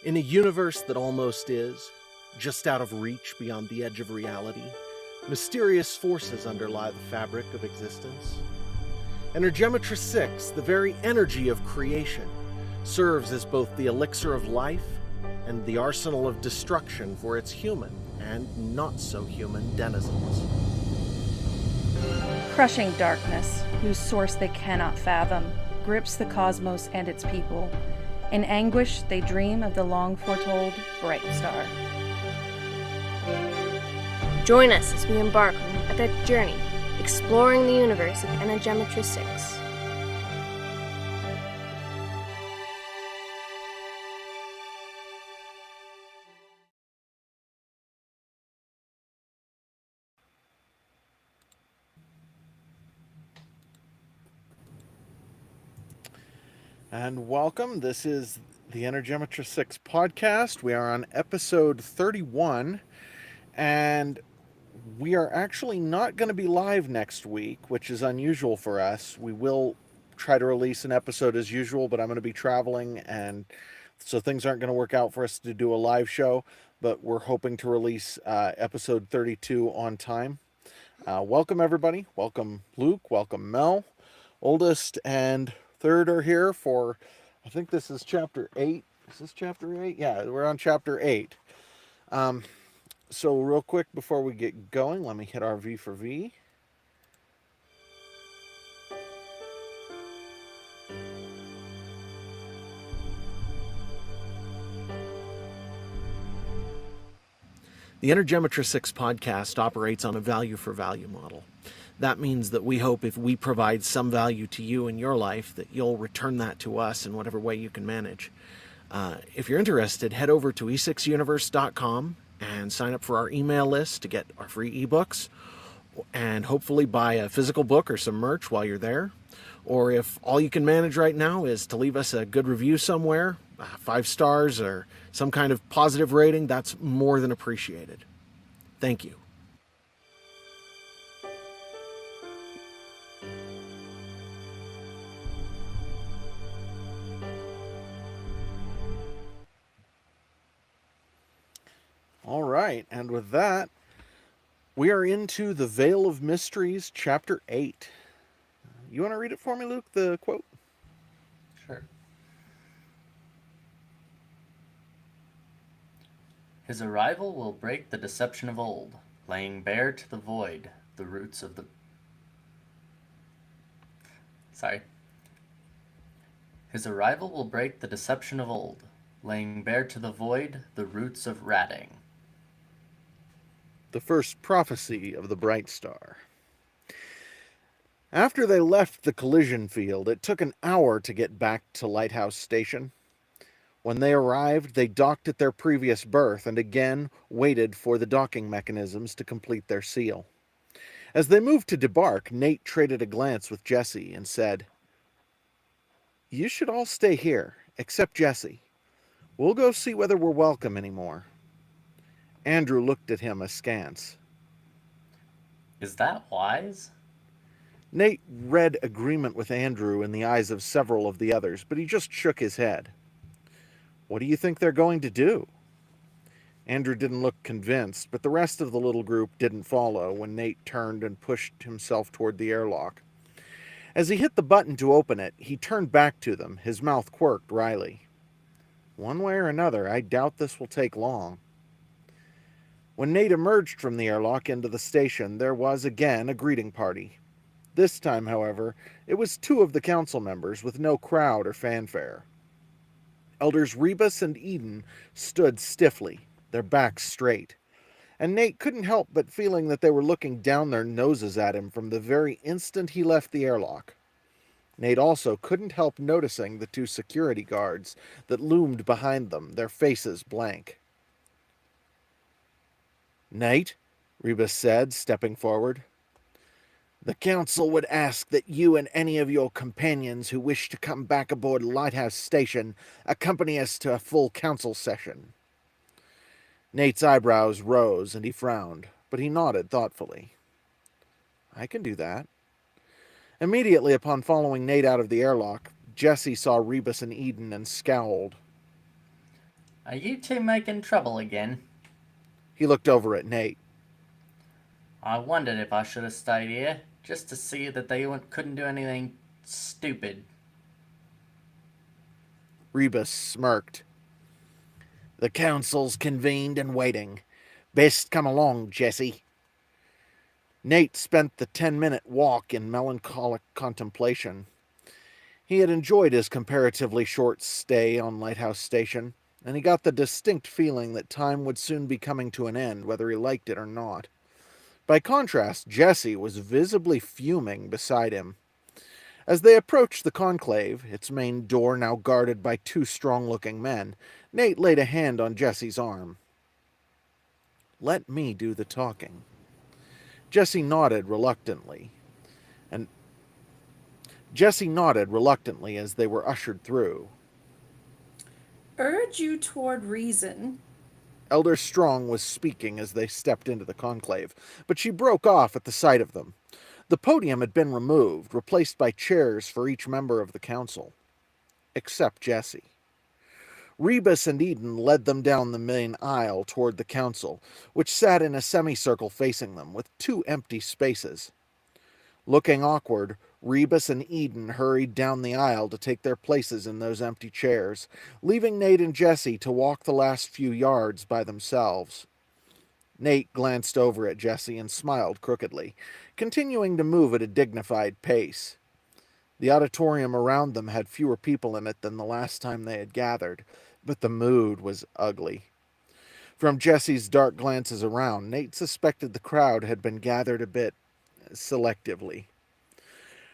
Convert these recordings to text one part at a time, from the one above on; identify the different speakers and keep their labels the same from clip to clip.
Speaker 1: In a universe that almost is, just out of reach beyond the edge of reality, mysterious forces underlie the fabric of existence. Energematrice6, the very energy of creation, serves as both the elixir of life and the arsenal of destruction for its human and not-so-human denizens.
Speaker 2: Crushing darkness, whose source they cannot fathom, grips the cosmos and its people. In anguish, they dream of the long-foretold bright star.
Speaker 3: Join us as we embark on an epic journey, exploring the universe of Energematrice6.
Speaker 1: And welcome. This is the Energematrice6 podcast. We are on episode 31, and we are actually not going to be live next week, which is unusual for us. We will try to release an episode as usual, but I'm going to be traveling, and so things aren't going to work out for us to do a live show, but we're hoping to release episode 32 on time. Welcome, everybody. Welcome, Luke. Welcome, Mel. Oldest and third are here for, I think this is chapter 8. Is this chapter 8? Yeah, we're on chapter 8. So real quick before we get going, let me hit our V for V. The Energematrice6 podcast operates on a value for value model. That means that we hope if we provide some value to you in your life, that you'll return that to us in whatever way you can manage. If you're interested, head over to e6universe.com and sign up for our email list to get our free ebooks and hopefully buy a physical book or some merch while you're there. Or if all you can manage right now is to leave us a good review somewhere, 5 stars or some kind of positive rating, that's more than appreciated. Thank you. All right, and with that, we are into the Veil of Mysteries, Chapter 8. You want to read it for me, Luke, the quote?
Speaker 4: Sure. His arrival will break the deception of old, laying bare to the void the roots of the... His arrival will break the deception of old, laying bare to the void the roots of ratting.
Speaker 1: The first prophecy of the bright star. After they left the collision field, it took an hour to get back to Lighthouse Station. When they arrived, they docked at their previous berth and again waited for the docking mechanisms to complete their seal. As they moved to debark, Nate traded a glance with Jesse and said, "You should all stay here, except Jesse. We'll go see whether we're welcome anymore." Andrew looked at him askance.
Speaker 4: Is that wise?
Speaker 1: Nate read agreement with Andrew in the eyes of several of the others, but he just shook his head. "What do you think they're going to do?" Andrew didn't look convinced, but the rest of the little group didn't follow when Nate turned and pushed himself toward the airlock. As he hit the button to open it, he turned back to them, his mouth quirked wryly. "One way or another, I doubt this will take long." When Nate emerged from the airlock into the station, there was again a greeting party. This time, however, it was 2 of the council members with no crowd or fanfare. Elders Rebus and Eden stood stiffly, their backs straight, and Nate couldn't help but feeling that they were looking down their noses at him from the very instant he left the airlock. Nate also couldn't help noticing the 2 security guards that loomed behind them, their faces blank. "Nate," Rebus said, stepping forward, "the council would ask that you and any of your companions who wish to come back aboard Lighthouse Station accompany us to a full council session." Nate's eyebrows rose and he frowned, but he nodded thoughtfully. "I can do that." Immediately upon following Nate out of the airlock, Jesse saw Rebus and Eden and scowled.
Speaker 4: Are you two making trouble again?
Speaker 1: He looked over at Nate.
Speaker 4: I wondered if I should have stayed here, just to see that they couldn't do anything stupid.
Speaker 1: Rebus smirked. The council's convened and waiting. Best come along, Jesse. Nate spent the 10-minute walk in melancholic contemplation. He had enjoyed his comparatively short stay on Lighthouse Station, and he got the distinct feeling that time would soon be coming to an end, whether he liked it or not. By contrast, Jesse was visibly fuming beside him. As they approached the conclave, its main door now guarded by two strong-looking men, Nate laid a hand on Jesse's arm. Let me do the talking. Jesse nodded reluctantly as they were ushered through.
Speaker 2: Urge you toward reason.
Speaker 1: Elder Strong was speaking as they stepped into the conclave, but she broke off at the sight of them. The podium had been removed, replaced by chairs for each member of the council, except Jesse. Rebus and Eden led them down the main aisle toward the council, which sat in a semicircle facing them, with two empty spaces. Looking awkward, Rebus and Eden hurried down the aisle to take their places in those empty chairs, leaving Nate and Jesse to walk the last few yards by themselves. Nate glanced over at Jesse and smiled crookedly, continuing to move at a dignified pace. The auditorium around them had fewer people in it than the last time they had gathered, but the mood was ugly. From Jesse's dark glances around, Nate suspected the crowd had been gathered a bit selectively.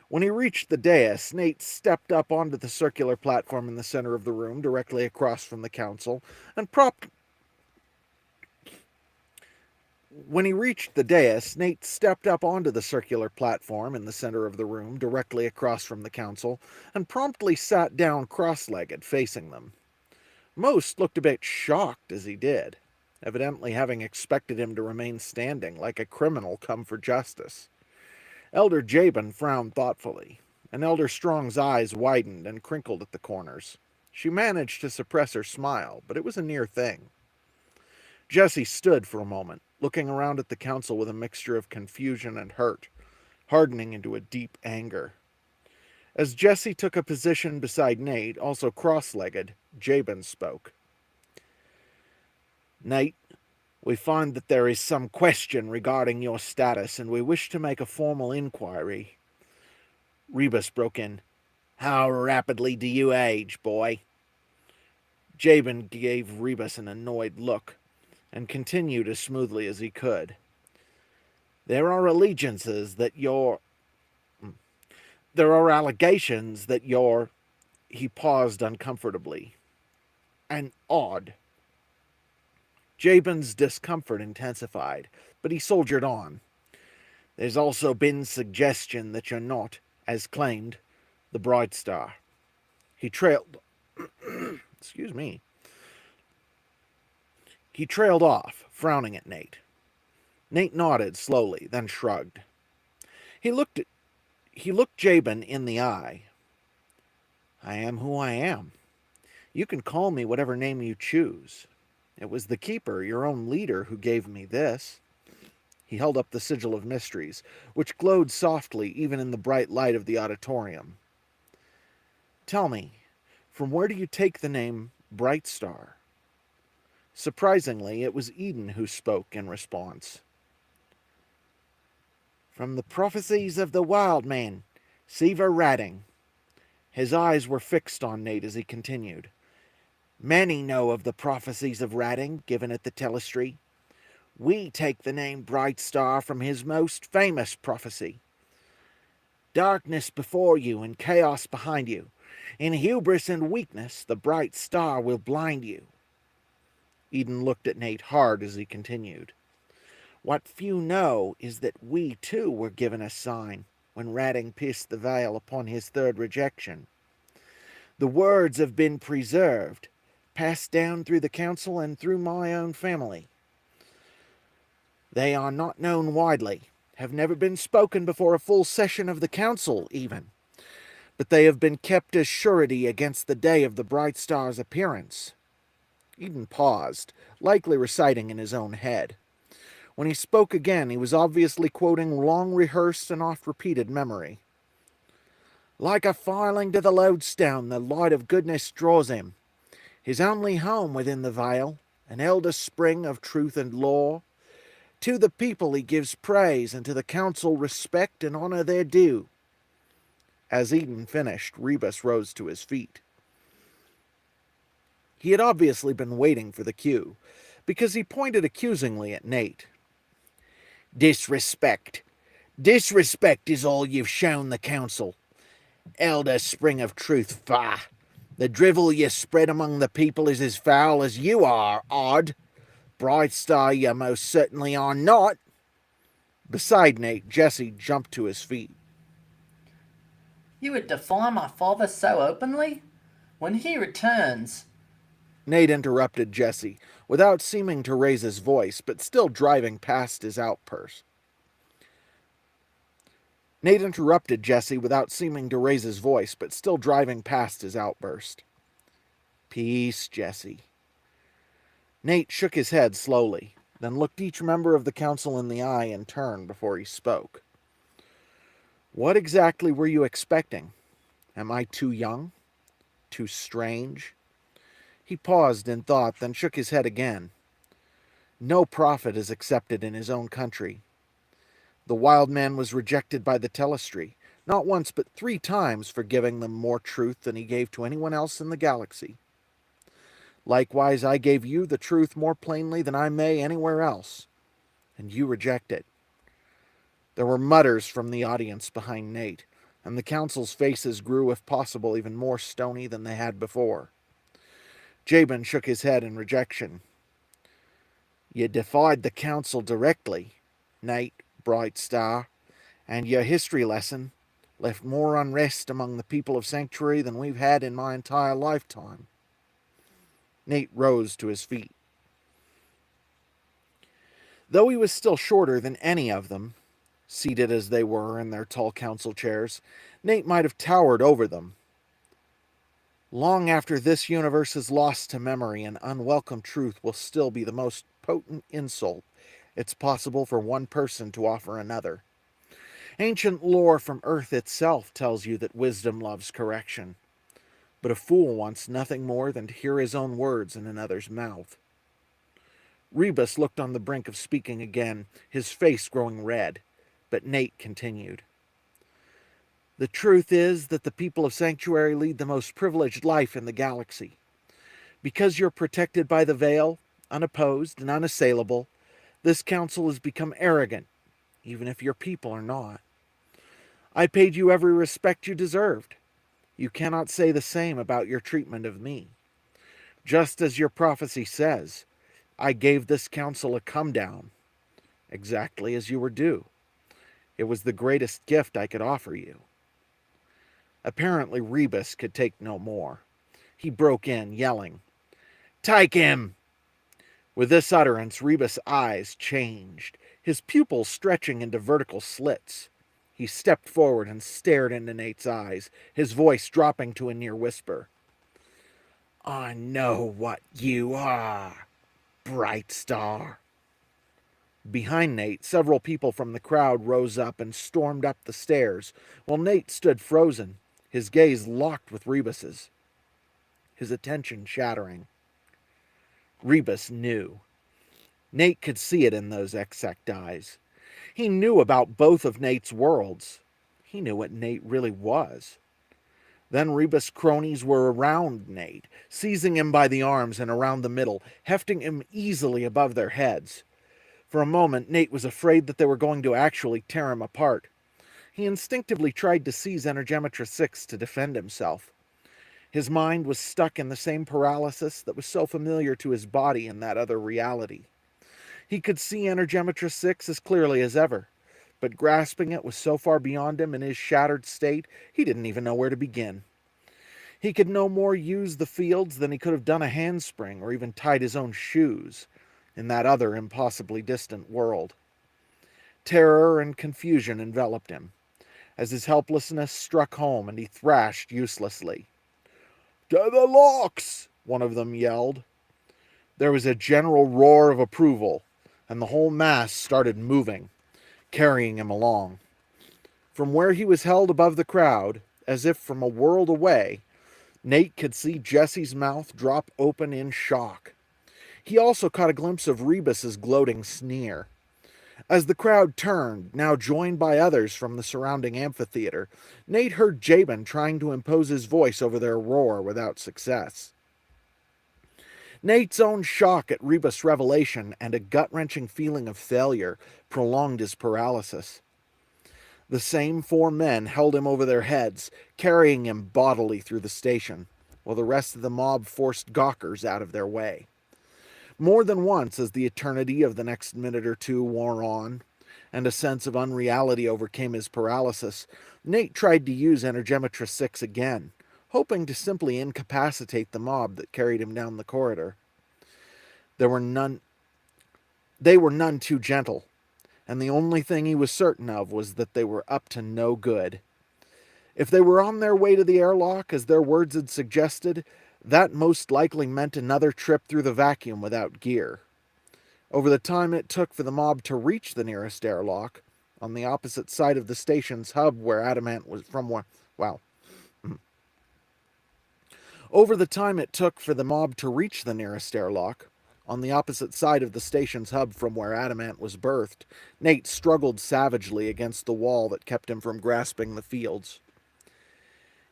Speaker 1: When he reached the dais, Nate stepped up onto the circular platform in the center of the room, directly across from the council, and promptly sat down cross-legged, facing them. Most looked a bit shocked as he did, evidently having expected him to remain standing like a criminal come for justice. Elder Jabin frowned thoughtfully, and Elder Strong's eyes widened and crinkled at the corners. She managed to suppress her smile, but it was a near thing. Jesse stood for a moment, looking around at the council with a mixture of confusion and hurt, hardening into a deep anger. As Jesse took a position beside Nate, also cross-legged, Jabin spoke. Nate, we find that there is some question regarding your status, and we wish to make a formal inquiry. Rebus broke in. How rapidly do you age, boy? Jabin gave Rebus an annoyed look, and continued as smoothly as he could. There are allegations that you're... He paused uncomfortably. And odd. Jabin's discomfort intensified, but he soldiered on. There's also been suggestion that you're not, as claimed, the Bright Star. He trailed off, frowning at Nate. Nate nodded slowly, then shrugged. He looked Jabin in the eye. I am who I am. You can call me whatever name you choose. It was the Keeper, your own leader, who gave me this. He held up the sigil of mysteries, which glowed softly even in the bright light of the auditorium. Tell me, from where do you take the name Bright Star? Surprisingly, it was Eden who spoke in response. From the prophecies of the wild man, Seaver Radding. His eyes were fixed on Nate as he continued. Many know of the prophecies of Radding given at the Telestry. We take the name Bright Star from his most famous prophecy. Darkness before you and chaos behind you. In hubris and weakness, the Bright Star will blind you. Eden looked at Nate hard as he continued. What few know is that we too were given a sign when Radding pierced the veil upon his third rejection. The words have been preserved, passed down through the council and through my own family. They are not known widely, have never been spoken before a full session of the council even, but they have been kept as surety against the day of the Bright Star's appearance. Eden paused, likely reciting in his own head. When he spoke again, he was obviously quoting long-rehearsed and oft-repeated memory. Like a filing to the lodestone, the light of goodness draws him. His only home within the vale, an elder spring of truth and law. To the people he gives praise, and to the council respect and honor their due. As Eden finished, Rebus rose to his feet. He had obviously been waiting for the cue, because he pointed accusingly at Nate. Disrespect. Disrespect is all you've shown the council. Elder spring of truth, faugh. The drivel you spread among the people is as foul as you are, odd. Bright Star, you most certainly are not. Beside Nate, Jesse jumped to his feet.
Speaker 4: You would defy my father so openly? When he returns...
Speaker 1: Nate interrupted Jesse, without seeming to raise his voice, but still driving past his outburst. Nate interrupted Jesse without seeming to raise his voice, but still driving past his outburst. Peace, Jesse. Nate shook his head slowly, then looked each member of the council in the eye in turn before he spoke. What exactly were you expecting? Am I too young? Too strange? He paused in thought, then shook his head again. No prophet is accepted in his own country. The wild man was rejected by the Telestri, not once but 3 times for giving them more truth than he gave to anyone else in the galaxy. Likewise, I gave you the truth more plainly than I may anywhere else, and you reject it. There were mutters from the audience behind Nate, and the council's faces grew, if possible, even more stony than they had before. Jabin shook his head in rejection. You defied the council directly, Nate, Bright Star, and your history lesson left more unrest among the people of Sanctuary than we've had in my entire lifetime. Nate rose to his feet. Though he was still shorter than any of them, seated as they were in their tall council chairs, Nate might have towered over them. Long after this universe is lost to memory, an unwelcome truth will still be the most potent insult it's possible for one person to offer another. Ancient lore from Earth itself tells you that wisdom loves correction, but a fool wants nothing more than to hear his own words in another's mouth. Rebus looked on the brink of speaking again, his face growing red, but Nate continued. The truth is that the people of Sanctuary lead the most privileged life in the galaxy. Because you're protected by the veil, unopposed and unassailable, this council has become arrogant, even if your people are not. I paid you every respect you deserved. You cannot say the same about your treatment of me. Just as your prophecy says, I gave this council a come-down, exactly as you were due. It was the greatest gift I could offer you. Apparently Rebus could take no more. He broke in, yelling, Take him! With this utterance, Rebus' eyes changed, his pupils stretching into vertical slits. He stepped forward and stared into Nate's eyes, his voice dropping to a near whisper. I know what you are, Bright Star. Behind Nate, several people from the crowd rose up and stormed up the stairs, while Nate stood frozen, his gaze locked with Rebus's, his attention shattering. Rebus knew. Nate could see it in those exact eyes. He knew about both of Nate's worlds. He knew what Nate really was. Then Rebus' cronies were around Nate, seizing him by the arms and around the middle, hefting him easily above their heads. For a moment, Nate was afraid that they were going to actually tear him apart. He instinctively tried to seize Energematrice6 to defend himself. His mind was stuck in the same paralysis that was so familiar to his body in that other reality. He could see Energematrice6 as clearly as ever, but grasping it was so far beyond him in his shattered state, he didn't even know where to begin. He could no more use the fields than he could have done a handspring or even tied his own shoes in that other impossibly distant world. Terror and confusion enveloped him, as his helplessness struck home and he thrashed uselessly. To the locks! One of them yelled. There was a general roar of approval, and the whole mass started moving, carrying him along. From where he was held above the crowd, as if from a world away, Nate could see Jesse's mouth drop open in shock. He also caught a glimpse of Rebus's gloating sneer. As the crowd turned, now joined by others from the surrounding amphitheater, Nate heard Jabin trying to impose his voice over their roar without success. Nate's own shock at Rebus' revelation and a gut-wrenching feeling of failure prolonged his paralysis. The same 4 men held him over their heads, carrying him bodily through the station, while the rest of the mob forced gawkers out of their way. More than once, as the eternity of the next minute or two wore on, and a sense of unreality overcame his paralysis, Nate tried to use Energematrice6 again, hoping to simply incapacitate the mob that carried him down the corridor. They were none too gentle, and the only thing he was certain of was that they were up to no good. If they were on their way to the airlock, as their words had suggested, that most likely meant another trip through the vacuum without gear. Over the time it took for the mob to reach the nearest airlock, on the opposite side of the station's hub where Adamant was from, Over the time it took for the mob to reach the nearest airlock, on the opposite side of the station's hub from where Adamant was birthed, Nate struggled savagely against the wall that kept him from grasping the fields.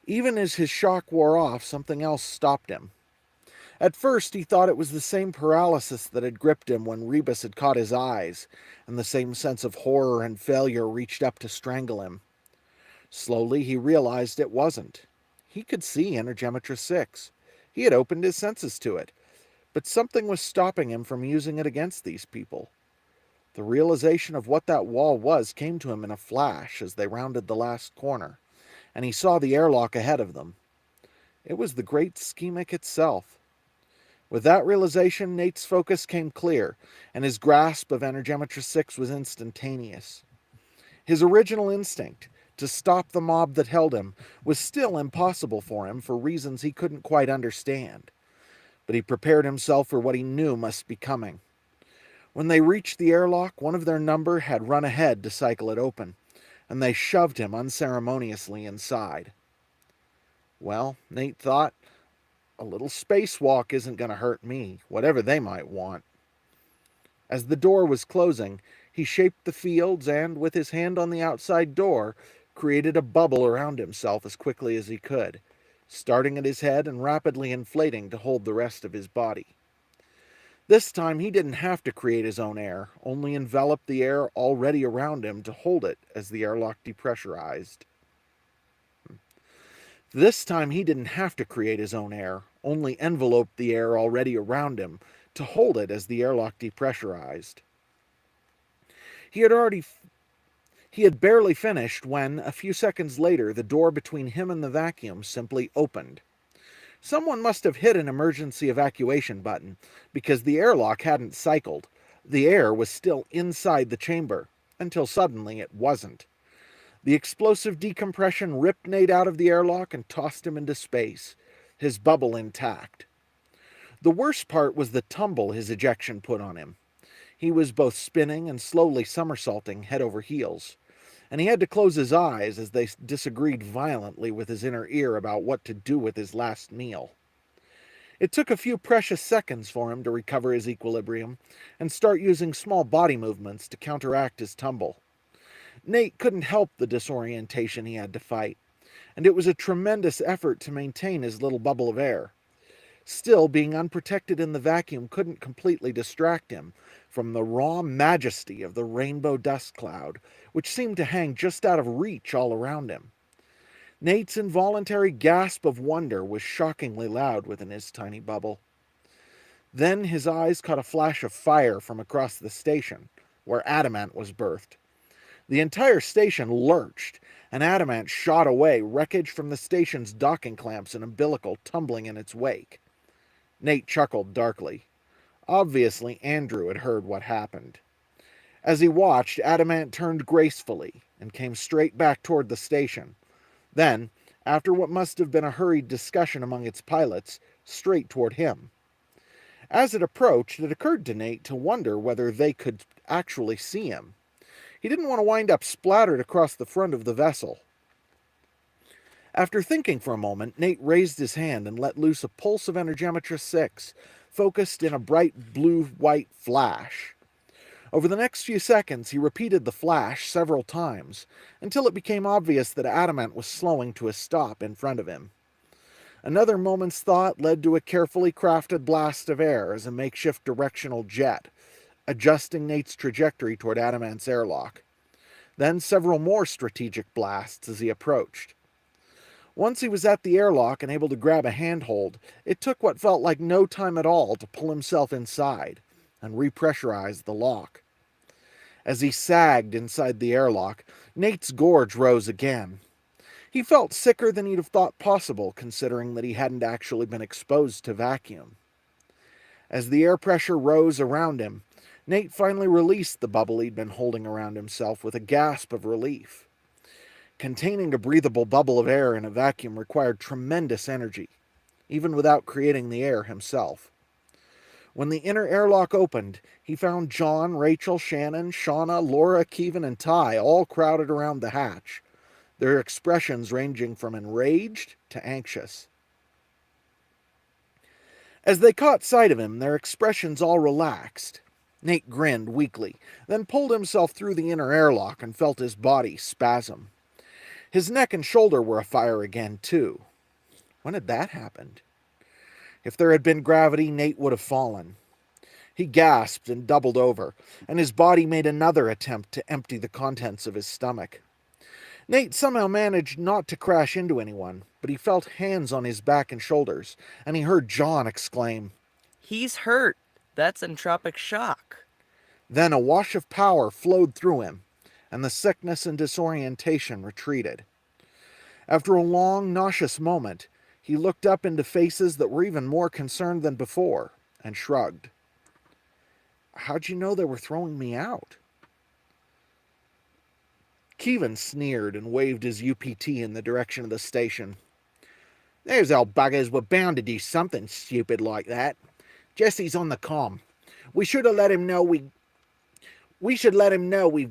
Speaker 1: Even as his shock wore off, something else stopped him. At first, he thought it was the same paralysis that had gripped him when Rebus had caught his eyes, and the same sense of horror and failure reached up to strangle him. Slowly, he realized it wasn't. He could see Energematrice6. He had opened his senses to it, but something was stopping him from using it against these people. The realization of what that wall was came to him in a flash as they rounded the last corner, and he saw the airlock ahead of them. It was the great schemic itself. With that realization, Nate's focus came clear, and his grasp of Energematrice6 was instantaneous. His original instinct, to stop the mob that held him, was still impossible for him for reasons he couldn't quite understand. But he prepared himself for what he knew must be coming. When they reached the airlock, one of their number had run ahead to cycle it open, and they shoved him unceremoniously inside. Well, Nate thought, a little spacewalk isn't going to hurt me, whatever they might want. As the door was closing, he shaped the fields and, with his hand on the outside door, created a bubble around himself as quickly as he could, starting at his head and rapidly inflating to hold the rest of his body. This time he didn't have to create his own air, only envelop the air already around him to hold it as the airlock depressurized. This time he didn't have to create his own air, only envelope the air already around him to hold it as the airlock depressurized. He had barely finished when, a few seconds later, the door between him and the vacuum simply opened. Someone must have hit an emergency evacuation button, because the airlock hadn't cycled. The air was still inside the chamber, until suddenly it wasn't. The explosive decompression ripped Nate out of the airlock and tossed him into space, his bubble intact. The worst part was the tumble his ejection put on him. He was both spinning and slowly somersaulting head over heels, and he had to close his eyes as they disagreed violently with his inner ear about what to do with his last meal. It took a few precious seconds for him to recover his equilibrium and start using small body movements to counteract his tumble. Nate couldn't help the disorientation he had to fight, and it was a tremendous effort to maintain his little bubble of air. Still, being unprotected in the vacuum couldn't completely distract him from the raw majesty of the rainbow dust cloud, which seemed to hang just out of reach all around him. Nate's involuntary gasp of wonder was shockingly loud within his tiny bubble. Then his eyes caught a flash of fire from across the station, where Adamant was berthed. The entire station lurched, and Adamant shot away, wreckage from the station's docking clamps and umbilical tumbling in its wake. Nate chuckled darkly. Obviously, Andrew had heard what happened. As he watched, Adamant turned gracefully and came straight back toward the station. Then, after what must have been a hurried discussion among its pilots, straight toward him. As it approached, it occurred to Nate to wonder whether they could actually see him. He didn't want to wind up splattered across the front of the vessel. After thinking for a moment, Nate raised his hand and let loose a pulse of Energematrice6, focused in a bright blue-white flash. Over the next few seconds, he repeated the flash several times, until it became obvious that Adamant was slowing to a stop in front of him. Another moment's thought led to a carefully crafted blast of air as a makeshift directional jet, adjusting Nate's trajectory toward Adamant's airlock. Then several more strategic blasts as he approached. Once he was at the airlock and able to grab a handhold, it took what felt like no time at all to pull himself inside and repressurize the lock. As he sagged inside the airlock, Nate's gorge rose again. He felt sicker than he'd have thought possible, considering that he hadn't actually been exposed to vacuum. As the air pressure rose around him, Nate finally released the bubble he'd been holding around himself with a gasp of relief. Containing a breathable bubble of air in a vacuum required tremendous energy, even without creating the air himself. When the inner airlock opened, he found John, Rachel, Shannon, Shauna, Laura, Kevin, and Ty all crowded around the hatch, their expressions ranging from enraged to anxious. As they caught sight of him, their expressions all relaxed. Nate grinned weakly, then pulled himself through the inner airlock and felt his body spasm. His neck and shoulder were afire again, too. When had that happened? If there had been gravity, Nate would have fallen. He gasped and doubled over, and his body made another attempt to empty the contents of his stomach. Nate somehow managed not to crash into anyone, but he felt hands on his back and shoulders, and he heard John exclaim,
Speaker 5: "He's hurt. That's entropic shock."
Speaker 1: Then a wash of power flowed through him, and the sickness and disorientation retreated. After a long, nauseous moment, he looked up into faces that were even more concerned than before, and shrugged. "How'd you know they were throwing me out?" Kevin sneered and waved his UPT in the direction of the station. "Those old buggers were bound to do something stupid like that. Jesse's on the comm. We should let him know we've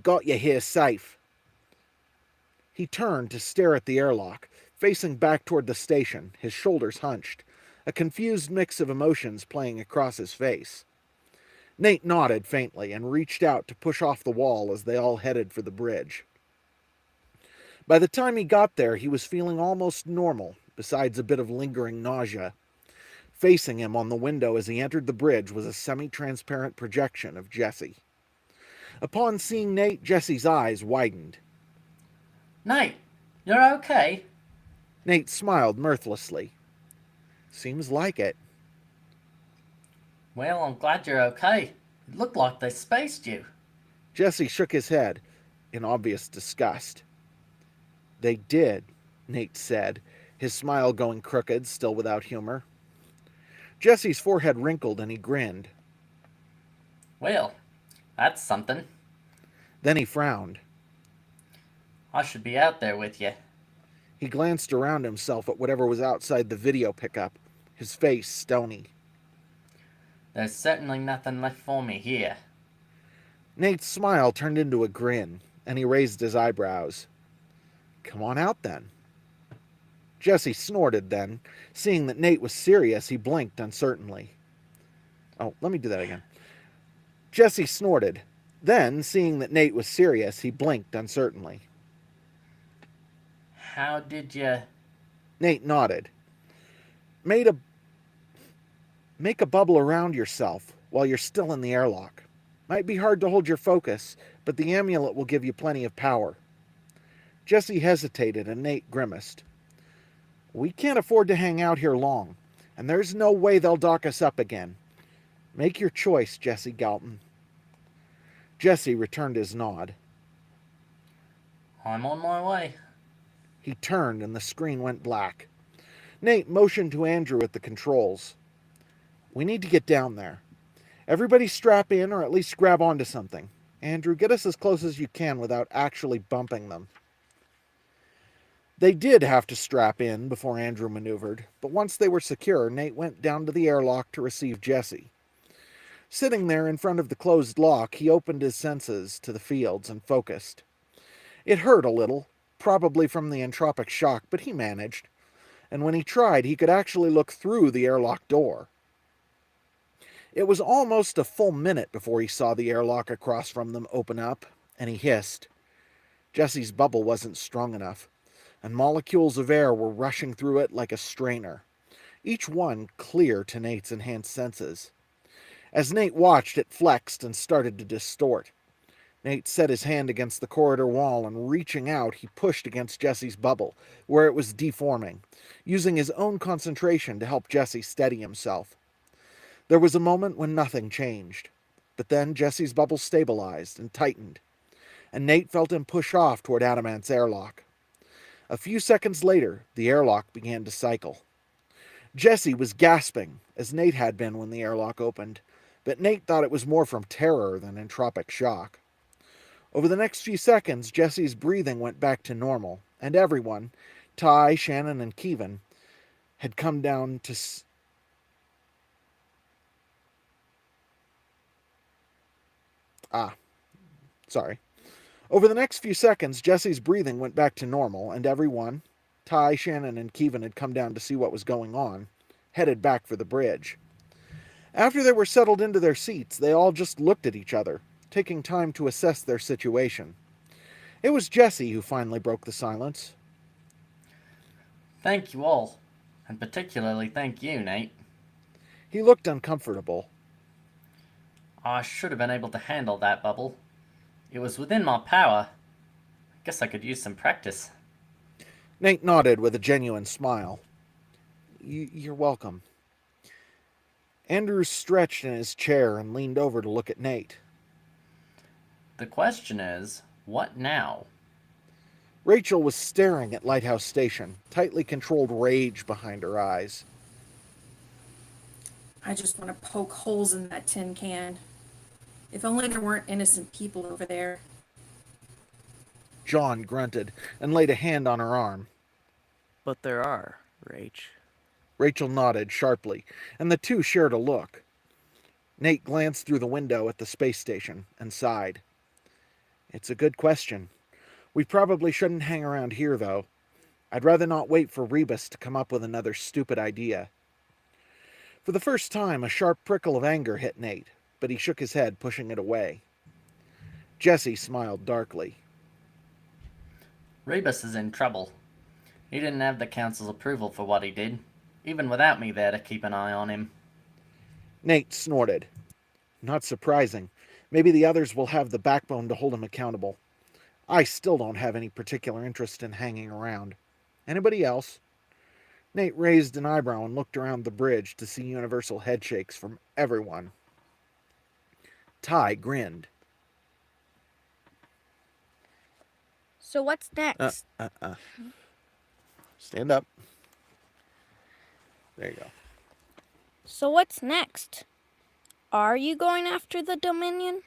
Speaker 1: got you here safe." He turned to stare at the airlock, facing back toward the station, his shoulders hunched, a confused mix of emotions playing across his face. Nate nodded faintly and reached out to push off the wall as they all headed for the bridge. By the time he got there, he was feeling almost normal, besides a bit of lingering nausea. Facing him on the window as he entered the bridge was a semi-transparent projection of Jesse. Upon seeing Nate, Jesse's eyes widened.
Speaker 4: Nate, you're okay?
Speaker 1: Nate smiled mirthlessly. "Seems like it."
Speaker 4: Well, I'm glad you're okay. It looked like they spaced you.
Speaker 1: Jesse shook his head in obvious disgust. "They did," Nate said, his smile going crooked, still without humor. Jesse's forehead wrinkled and he grinned.
Speaker 4: Well, that's something.
Speaker 1: Then he frowned.
Speaker 4: I should be out there with you.
Speaker 1: He glanced around himself at whatever was outside the video pickup, his face stony.
Speaker 4: There's certainly nothing left for me here.
Speaker 1: Nate's smile turned into a grin, and he raised his eyebrows. "Come on out, then." Jesse snorted then. Seeing that Nate was serious, he blinked uncertainly. Oh, let me do that again. Jesse snorted. Then, seeing that Nate was serious, he blinked uncertainly.
Speaker 4: How did you...
Speaker 1: Nate nodded. Make a bubble around yourself while you're still in the airlock. Might be hard to hold your focus, but the amulet will give you plenty of power. Jesse hesitated and Nate grimaced. "We can't afford to hang out here long, and there's no way they'll dock us up again. Make your choice, Jesse Galton." Jesse returned his nod.
Speaker 4: I'm on my way.
Speaker 1: He turned and the screen went black. Nate motioned to Andrew at the controls. "We need to get down there. Everybody strap in or at least grab onto something. Andrew, get us as close as you can without actually bumping them." They did have to strap in before Andrew maneuvered, but once they were secure, Nate went down to the airlock to receive Jesse. Sitting there in front of the closed lock, he opened his senses to the fields and focused. It hurt a little, probably from the entropic shock, but he managed, and when he tried, he could actually look through the airlock door. It was almost a full minute before he saw the airlock across from them open up, and he hissed. Jesse's bubble wasn't strong enough, and molecules of air were rushing through it like a strainer, each one clear to Nate's enhanced senses. As Nate watched, it flexed and started to distort. Nate set his hand against the corridor wall, and reaching out, he pushed against Jesse's bubble, where it was deforming, using his own concentration to help Jesse steady himself. There was a moment when nothing changed, but then Jesse's bubble stabilized and tightened, and Nate felt him push off toward Adamant's airlock. A few seconds later, the airlock began to cycle. Jesse was gasping, as Nate had been when the airlock opened, but Nate thought it was more from terror than entropic shock. Over the next few seconds, Jesse's breathing went back to normal, and everyone, Ty, Shannon, and Kevin, had come down to... Over the next few seconds, Jesse's breathing went back to normal, and everyone, Ty, Shannon, and Kevin had come down to see what was going on, headed back for the bridge. After they were settled into their seats, they all just looked at each other, taking time to assess their situation. It was Jesse who finally broke the silence.
Speaker 4: Thank you all, and particularly thank you, Nate.
Speaker 1: He looked uncomfortable.
Speaker 4: I should have been able to handle that bubble. It was within my power. I guess I could use some practice.
Speaker 1: Nate nodded with a genuine smile. You're welcome. Andrew stretched in his chair and leaned over to look at Nate.
Speaker 4: The question is, what now?
Speaker 1: Rachel was staring at Lighthouse Station, tightly controlled rage behind her eyes.
Speaker 6: I just want to poke holes in that tin can. If only there weren't innocent people over there.
Speaker 1: John grunted and laid a hand on her arm.
Speaker 5: But there are, Rach.
Speaker 1: Rachel nodded sharply, and the two shared a look. Nate glanced through the window at the space station and sighed. It's a good question. We probably shouldn't hang around here, though. I'd rather not wait for Rebus to come up with another stupid idea. For the first time, a sharp prickle of anger hit Nate, but he shook his head, pushing it away. Jesse smiled darkly.
Speaker 4: Rebus is in trouble. He didn't have the council's approval for what he did, even without me there to keep an eye on him.
Speaker 1: Nate snorted. Not surprising. Maybe the others will have the backbone to hold him accountable. I still don't have any particular interest in hanging around. Anybody else? Nate raised an eyebrow and looked around the bridge to see universal headshakes from everyone. Ty grinned.
Speaker 3: So what's next?
Speaker 1: Stand up. There you go.
Speaker 3: So what's next? Are you going after the Dominion?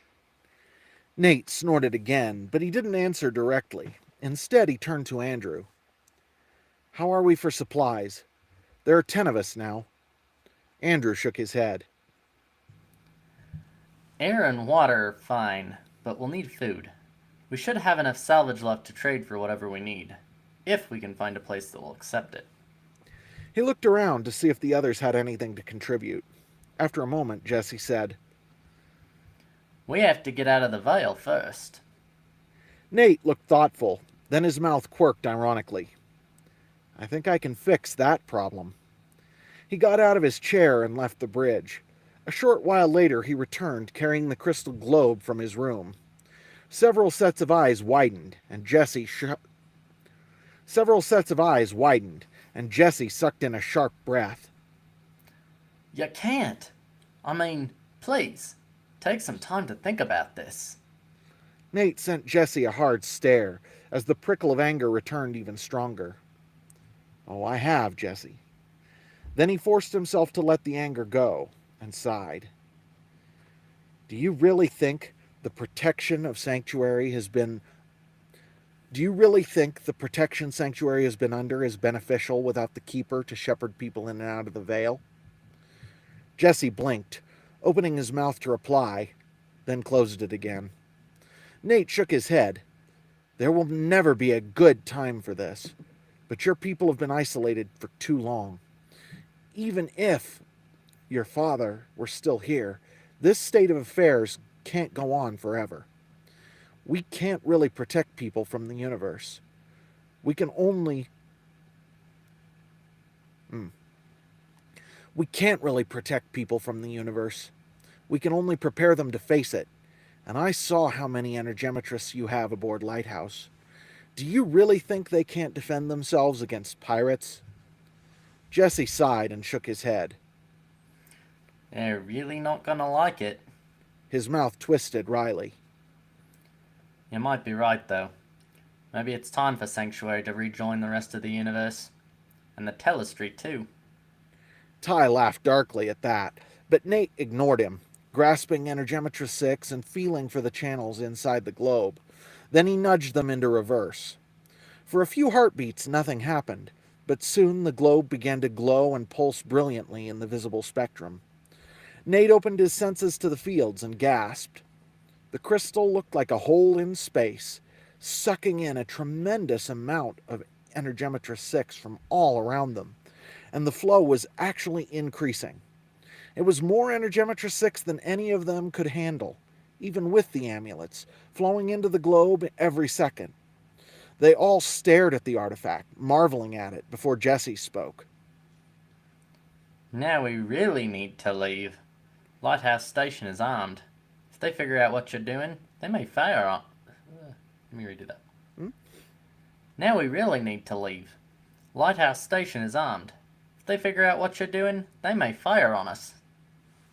Speaker 1: Nate snorted again, but he didn't answer directly. Instead, he turned to Andrew. How are we for supplies? There are 10 of us now. Andrew shook his head.
Speaker 4: Air and water are fine, but we'll need food. We should have enough salvage left to trade for whatever we need, if we can find a place that will accept it.
Speaker 1: He looked around to see if the others had anything to contribute. After a moment, Jesse said,
Speaker 4: We have to get out of the vial first.
Speaker 1: Nate looked thoughtful, then his mouth quirked ironically. I think I can fix that problem. He got out of his chair and left the bridge. A short while later, he returned, carrying the crystal globe from his room. Several sets of eyes widened, and Jesse sucked in a sharp breath.
Speaker 4: You can't. I mean, please, take some time to think about this.
Speaker 1: Nate sent Jesse a hard stare, as the prickle of anger returned even stronger. Oh, I have, Jesse. Then he forced himself to let the anger go, and sighed. Do you really think the protection Sanctuary has been under is beneficial without the Keeper to shepherd people in and out of the Veil? Jesse blinked, opening his mouth to reply, then closed it again. Nate shook his head. There will never be a good time for this, but your people have been isolated for too long. Even if your father were still here, this state of affairs can't go on forever. We can't really protect people from the universe. We can only... We can't really protect people from the universe. We can only prepare them to face it. And I saw how many Energematrice you have aboard Lighthouse. Do you really think they can't defend themselves against pirates? Jesse sighed and shook his head.
Speaker 4: They're really not gonna like it.
Speaker 1: His mouth twisted wryly.
Speaker 4: You might be right, though. Maybe it's time for Sanctuary to rejoin the rest of the universe. And the Telestry, too.
Speaker 1: Ty laughed darkly at that, but Nate ignored him, grasping Energematrice6 and feeling for the channels inside the globe. Then he nudged them into reverse. For a few heartbeats, nothing happened, but soon the globe began to glow and pulse brilliantly in the visible spectrum. Nate opened his senses to the fields and gasped. The crystal looked like a hole in space, sucking in a tremendous amount of Energematrice6 from all around them, and the flow was actually increasing. It was more Energematrice6 than any of them could handle, even with the amulets, flowing into the globe every second. They all stared at the artifact, marveling at it, before Jesse spoke.
Speaker 4: Now we really need to leave. Lighthouse Station is armed. If they figure out what you're doing, they may fire on... Let me redo that. Now we really need to leave. Lighthouse Station is armed. If they figure out what you're doing, they may fire on us.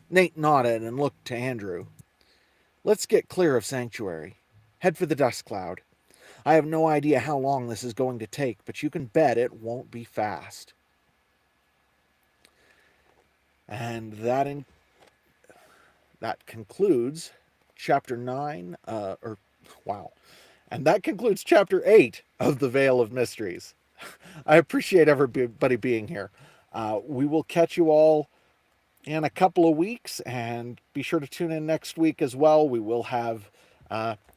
Speaker 1: Nate nodded and looked to Andrew. Let's get clear of Sanctuary. Head for the dust cloud. I have no idea how long this is going to take, but you can bet it won't be fast. And that concludes chapter 9, And that concludes chapter 8 of The Veil of Mysteries. I appreciate everybody being here. We will catch you all in a couple of weeks, and be sure to tune in next week as well. We will have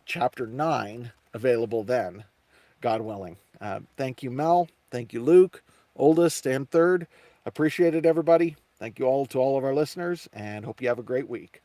Speaker 1: chapter 9 available then, God willing. Thank you, Mel. Thank you, Luke, oldest and third. Appreciate it, everybody. Thank you all to all of our listeners, and hope you have a great week.